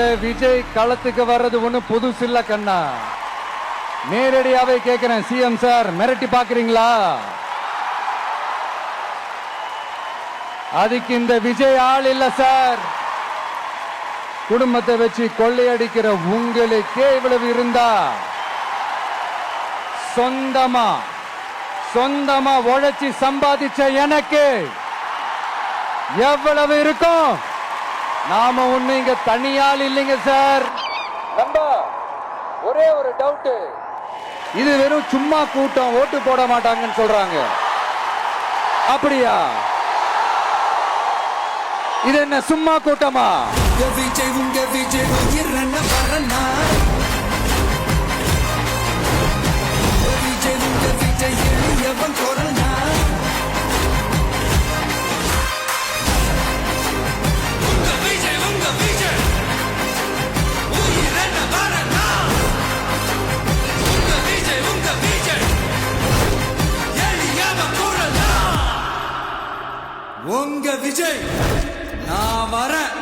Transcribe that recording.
இந்த விஜய் களத்துக்கு வர்றது ஒண்ணு புதுசு இல்ல கண்ணா. நேரடியாவே கேக்குறேன், சிஎம் சார் மிரட்டி பாக்குறீங்களா? அதுக்கு இந்த விஜய் ஆள் இல்ல சார். குடும்பத்தை வச்சு கொள்ளையடிக்கிற உங்களுக்கே இவ்வளவு இருந்தா, சொந்தமா உழைச்சி சம்பாதிச்ச எனக்கு எவ்வளவு இருக்கும்? நாம ஒண்ணு இங்க தனியால் இல்லைங்க சார். ஒரே ஒரு டவுட், இது வெறும் சும்மா கூட்டம், ஓட்டு போட மாட்டாங்கன்னு சொல்றாங்க. அப்படியா? இது என்ன சும்மா கூட்டமா? விஜய் உங்க விஜய் இரண்ட வரனா, விஜய் உங்க விஜய் எவன் கொரனா, உங்க விஜய் இரண்ட வரனா, உங்க விஜய் எவன் கொரனா, உங்க விஜய் நான் வரேன்.